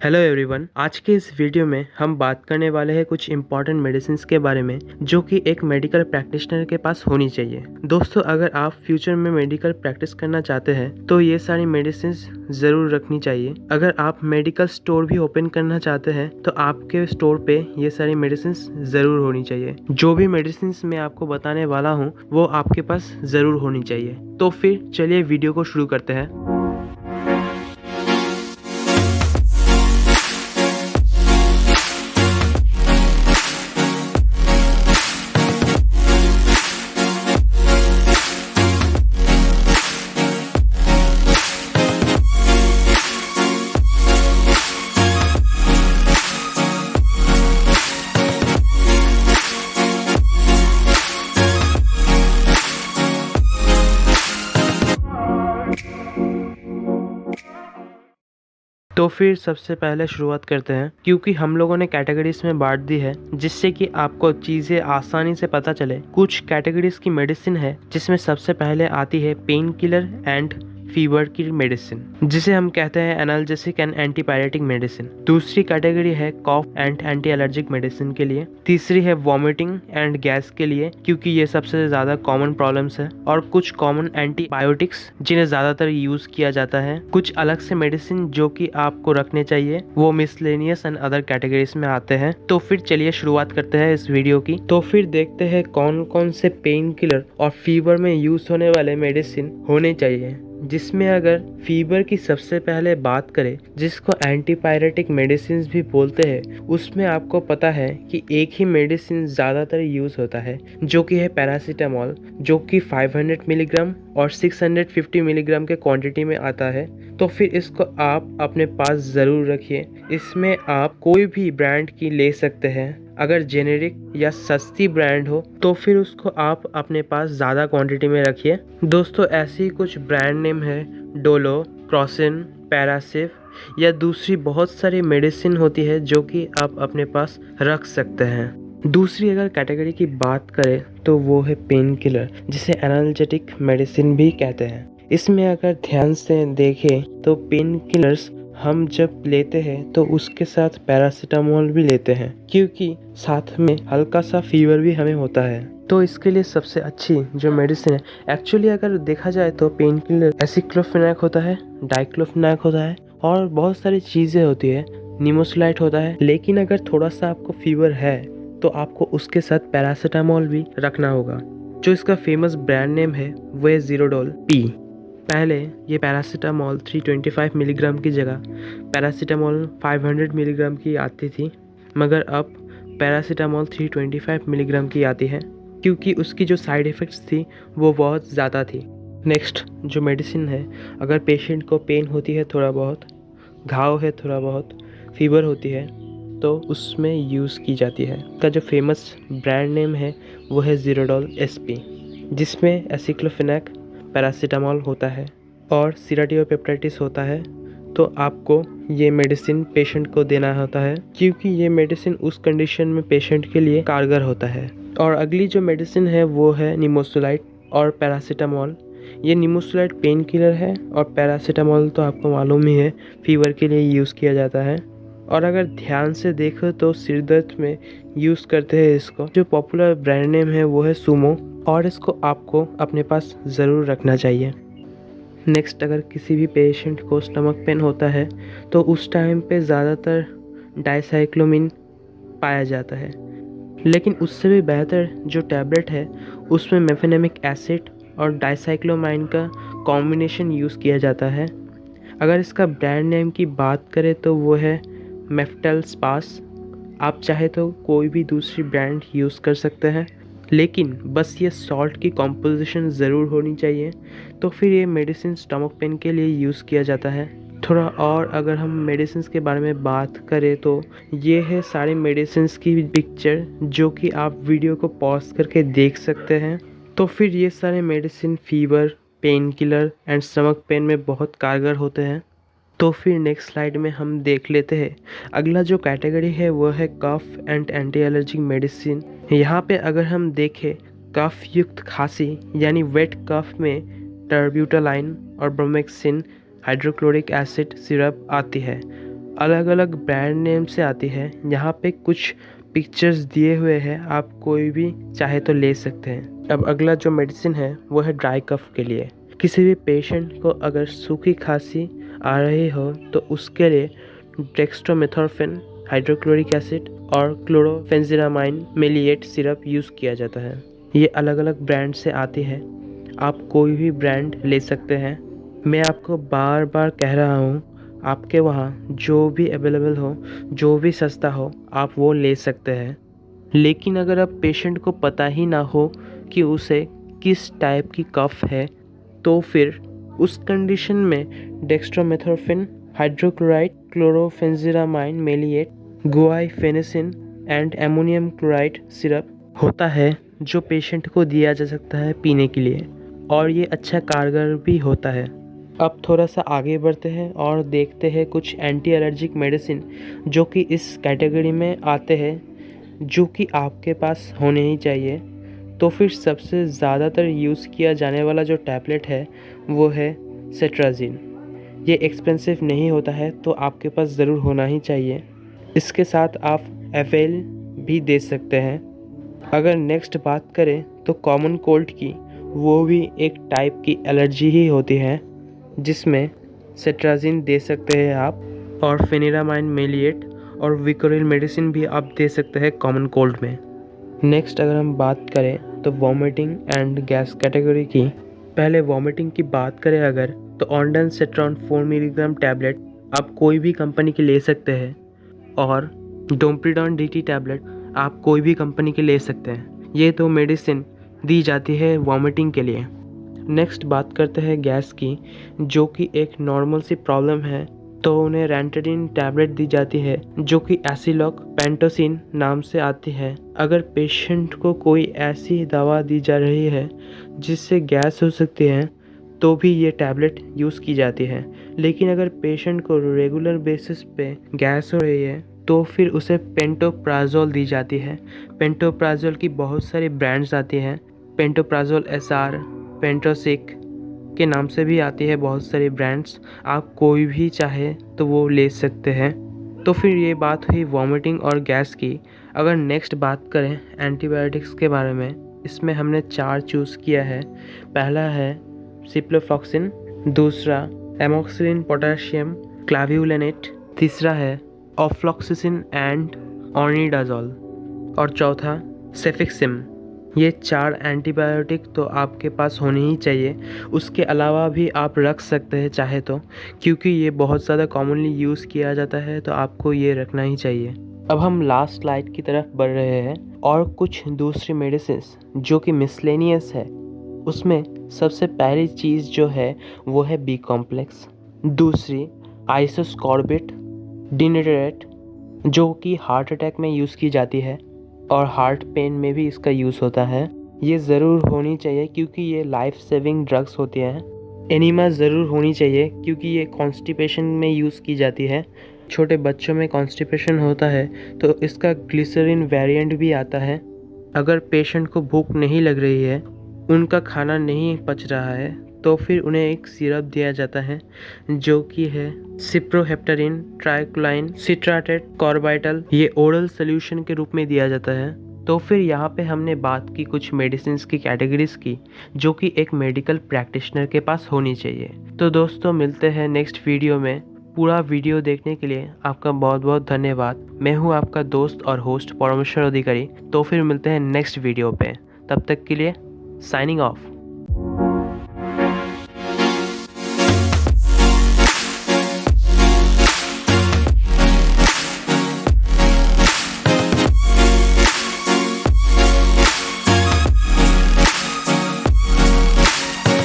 Hello everyone, आज के इस वीडियो में हम बात करने वाले हैं कुछ इंपॉर्टेंट मेडिसिन के बारे में जो कि एक मेडिकल प्रैक्टिशनर के पास होनी चाहिए। दोस्तों, अगर आप फ्यूचर में मेडिकल प्रैक्टिस करना चाहते हैं तो ये सारी मेडिसिन ज़रूर रखनी चाहिए। अगर आप मेडिकल स्टोर भी ओपन करना चाहते हैं तो आपके स्टोर पे ये सारी मेडिसिन ज़रूर होनी चाहिए। जो भी मेडिसिन मैं आपको बताने वाला हूँ वो आपके पास ज़रूर होनी चाहिए। तो फिर चलिए वीडियो को शुरू करते हैं। तो फिर सबसे पहले शुरुआत करते हैं, क्योंकि हम लोगों ने कैटेगरीज में बांट दी है जिससे कि आपको चीज़ें आसानी से पता चले। कुछ कैटेगरीज की मेडिसिन है जिसमें सबसे पहले आती है पेन किलर एंड फीवर की मेडिसिन, जिसे हम कहते हैं एनाल्जेसिक एंड एंटीपायरेटिक मेडिसिन। दूसरी कैटेगरी है cough and anti allergic medicine के लिए। तीसरी है वॉमिटिंग एंड गैस के लिए, क्योंकि ये सबसे ज़्यादा कॉमन प्रॉब्लम्स है। और कुछ कॉमन एंटीबायोटिक्स जिन्हें ज़्यादातर यूज़ किया जाता है। कुछ अलग से मेडिसिन जो कि आपको रखने चाहिए वो मिसलेनियस एंड अदर कैटेगरीज में आते हैं। तो फिर चलिए शुरुआत करते हैं इस वीडियो की। तो फिर देखते हैं कौन कौन से पेन किलर और फीवर में यूज़ होने वाले मेडिसिन होने चाहिए। जिसमें अगर फीवर की सबसे पहले बात करें, जिसको एंटीपायरेटिक मेडिसिन भी बोलते हैं, उसमें आपको पता है कि एक ही मेडिसिन ज़्यादातर यूज़ होता है जो कि है पैरासीटामोल, जो कि 500 मिलीग्राम और 650 मिलीग्राम के क्वांटिटी में आता है। तो फिर इसको आप अपने पास ज़रूर रखिए। इसमें आप कोई भी ब्रांड की ले सकते हैं। अगर जेनेरिक या सस्ती ब्रांड हो तो फिर उसको आप अपने पास ज़्यादा क्वांटिटी में रखिए। दोस्तों, ऐसी कुछ ब्रांड नेम है डोलो, क्रॉसिन, पैरासिफ या दूसरी बहुत सारी मेडिसिन होती है जो कि आप अपने पास रख सकते हैं। दूसरी अगर कैटेगरी की बात करें तो वो है पेन किलर, जिसे एनाल्जेटिक मेडिसिन भी कहते हैं। इसमें अगर ध्यान से देखें तो पेन किलर्स हम जब लेते हैं तो उसके साथ पैरासीटामोल भी लेते हैं, क्योंकि साथ में हल्का सा फीवर भी हमें होता है। तो इसके लिए सबसे अच्छी जो मेडिसिन है, एक्चुअली अगर देखा जाए तो पेन किलर एसिक्लोफेनाक होता है, डाइक्लोफेनाक होता है और बहुत सारी चीज़ें होती है, निमोसिलाइट होता है। लेकिन अगर थोड़ा सा आपको फीवर है तो आपको उसके साथ पैरासीटामोल भी रखना होगा। जो इसका फेमस ब्रांड नेम है वो है ज़ीरोडोल पी। पहले ये पैरासीटामोल 325 मिलीग्राम की जगह पैरासीटामोल 500 मिलीग्राम की आती थी, मगर अब पैरासीटामोल 325 मिलीग्राम की आती है, क्योंकि उसकी जो साइड इफ़ेक्ट्स थी वो बहुत ज़्यादा थी। नेक्स्ट जो मेडिसिन है, अगर पेशेंट को पेन होती है, थोड़ा बहुत घाव है, थोड़ा बहुत फीवर होती है, तो उसमें यूज़ की जाती है। का जो फेमस ब्रांड नेम है वो है ज़ीरोडोल एसपी, जिसमें एसिक्लोफेनाक, पैरासीटामोल होता है और सीराटियोपेप्टाइटिस होता है। तो आपको ये मेडिसिन पेशेंट को देना होता है, क्योंकि ये मेडिसिन उस कंडीशन में पेशेंट के लिए कारगर होता है। और अगली जो मेडिसिन है वो है निमोसिलाइट और पैरासीटामोल। ये निमोसिलाइट पेन किलर है और पैरासीटामोल तो आपको मालूम ही है फीवर के लिए यूज़ किया जाता है। और अगर ध्यान से देखो तो सिर दर्द में यूज़ करते हैं इसको। जो पॉपुलर ब्रांड नेम है वो है सुमो, और इसको आपको अपने पास ज़रूर रखना चाहिए। नेक्स्ट, अगर किसी भी पेशेंट को स्टमक पेन होता है तो उस टाइम पे ज़्यादातर डाइसाइक्लोमिन पाया जाता है, लेकिन उससे भी बेहतर जो टैबलेट है उसमें मेफेनेमिक एसिड और डाइसाइक्लोमाइन का कॉम्बिनेशन यूज़ किया जाता है। अगर इसका ब्रांड नेम की बात करें तो वो है मेफ्टल स्पास। आप चाहे तो कोई भी दूसरी ब्रांड यूज़ कर सकते हैं, लेकिन बस ये सॉल्ट की कॉम्पोजिशन ज़रूर होनी चाहिए। तो फिर ये मेडिसिन स्टमक पेन के लिए यूज़ किया जाता है। थोड़ा और अगर हम मेडिसिन के बारे में बात करें तो ये है सारी मेडिसिन की पिक्चर, जो कि आप वीडियो को पॉज करके देख सकते हैं। तो फिर ये सारे medicine fever, pain killer and stomach pain में बहुत कारगर होते हैं। तो फिर नेक्स्ट स्लाइड में हम देख लेते हैं अगला जो कैटेगरी है वो है cough and anti allergic medicine. यहाँ पे अगर हम देखें, कफ युक्त खांसी यानी वेट कफ में टर्ब्यूटालाइन और ब्रोमेक्सिन हाइड्रोक्लोरिक एसिड सिरप आती है। अलग अलग ब्रांड नेम से आती है। यहाँ पे कुछ पिक्चर्स दिए हुए हैं, आप कोई भी चाहे तो ले सकते हैं। अब अगला जो मेडिसिन है वो है ड्राई कफ के लिए। किसी भी पेशेंट को अगर सूखी खांसी आ रही हो तो उसके लिए डेक्स्ट्रोमेथोर्फिन, हाइड्रोक्लोरिक एसिड और क्लोरोफेंजिनामाइन मेलिएट सिरप यूज़ किया जाता है। ये अलग अलग ब्रांड से आती है, आप कोई भी ब्रांड ले सकते हैं। मैं आपको बार बार कह रहा हूँ, आपके वहाँ जो भी अवेलेबल हो, जो भी सस्ता हो, आप वो ले सकते हैं। लेकिन अगर अब पेशेंट को पता ही ना हो कि उसे किस टाइप की कफ है, तो फिर उस कंडीशन में dextromethorphan, hydrochloride, chlorpheniramine maleate, guaifenesin and ammonium chloride syrup होता है जो पेशेंट को दिया जा सकता है पीने के लिए, और ये अच्छा कारगर भी होता है। अब थोड़ा सा आगे बढ़ते हैं और देखते हैं कुछ एंटी एलर्जिक मेडिसिन जो कि इस कैटेगरी में आते हैं, जो कि आपके पास होने ही चाहिए। तो फिर सबसे ज़्यादातर यूज़ किया जाने वाला जो टैबलेट है वो है सेट्राजिन। ये एक्सपेंसिव नहीं होता है, तो आपके पास ज़रूर होना ही चाहिए। इसके साथ आप एवेल भी दे सकते हैं। अगर नेक्स्ट बात करें तो कॉमन कोल्ड की, वो भी एक टाइप की एलर्जी ही होती है, जिसमें सेट्राजिन दे सकते हैं आप, और फेनिरामाइन मेलिएट और विकोरिल मेडिसिन भी आप दे सकते हैं कॉमन कोल्ड में। नेक्स्ट अगर हम बात करें तो वॉमिटिंग एंड गैस कैटेगरी की। पहले वॉमिटिंग की बात करें अगर, तो ऑन्डेंसेट्रॉन 4 मिलीग्राम टैबलेट आप कोई भी कंपनी की ले सकते हैं, और डोम्प्रिडॉन DT टैबलेट आप कोई भी कंपनी की ले सकते हैं। ये दो मेडिसिन दी जाती है वॉमिटिंग के लिए। नेक्स्ट बात करते हैं गैस की, जो कि एक नॉर्मल सी प्रॉब्लम है, तो उन्हें रैंटेडिन टैबलेट दी जाती है, जो कि एसिलॉक पेंटोसिन नाम से आती है। अगर पेशेंट को कोई ऐसी दवा दी जा रही है जिससे गैस हो सकती है, तो भी ये टैबलेट यूज़ की जाती है। लेकिन अगर पेशेंट को रेगुलर बेसिस पे गैस हो रही है, तो फिर उसे पेंटोप्राजोल दी जाती है। पेंटोप्राजोल की बहुत सारी ब्रांड्स आती हैं, पेंटोप्राजोल SR, पेंटोसिक के नाम से भी आती है बहुत सारी ब्रांड्स। आप कोई भी चाहे तो वो ले सकते हैं। तो फिर ये बात हुई वॉमिटिंग और गैस की। अगर नेक्स्ट बात करें एंटीबायोटिक्स के बारे में, इसमें हमने 4 चूज़ किया है। पहला है सिप्रोफ्लॉक्सिन, दूसरा एमोक्सिलिन पोटेशियम क्लाव्युलेनेट, तीसरा है ऑफ्लॉक्सिसिन एंड ऑर्निडाजोल, और चौथा सेफिक्सिम। ये 4 एंटीबायोटिक तो आपके पास होनी ही चाहिए। उसके अलावा भी आप रख सकते हैं चाहे तो, क्योंकि ये बहुत ज़्यादा कॉमनली यूज़ किया जाता है, तो आपको ये रखना ही चाहिए। अब हम लास्ट स्लाइड की तरफ बढ़ रहे हैं, और कुछ दूसरी मेडिसिन जो कि मिसलेनियस है। उसमें सबसे पहली चीज़ जो है वो है बी कॉम्प्लेक्स, दूसरी आइसोस्कॉर्बिट डिनेटरेट, जो कि हार्ट अटैक में यूज़ की जाती है, और हार्ट पेन में भी इसका यूज़ होता है। ये ज़रूर होनी चाहिए क्योंकि ये लाइफ सेविंग ड्रग्स होती हैं। एनीमा ज़रूर होनी चाहिए क्योंकि ये कॉन्स्टिपेशन में यूज़ की जाती है। छोटे बच्चों में कॉन्स्टिपेशन होता है तो इसका ग्लिसरीन वेरिएंट भी आता है। अगर पेशेंट को भूख नहीं लग रही है, उनका खाना नहीं पच रहा है, तो फिर उन्हें एक सिरप दिया जाता है जो कि है सिप्रोहेप्टेरिन ट्राइक्लाइन सिट्राटेट कॉर्बाइटल। ये ओरल सोल्यूशन के रूप में दिया जाता है। तो फिर यहाँ पे हमने बात की कुछ मेडिसिन की कैटेगरीज की, जो कि एक मेडिकल प्रैक्टिशनर के पास होनी चाहिए। तो दोस्तों मिलते हैं नेक्स्ट वीडियो में। पूरा वीडियो देखने के लिए आपका बहुत बहुत धन्यवाद। मैं हूँ आपका दोस्त और होस्ट परमेश्वर अधिकारी। तो फिर मिलते हैं नेक्स्ट वीडियो पे, तब तक के लिए साइनिंग ऑफ।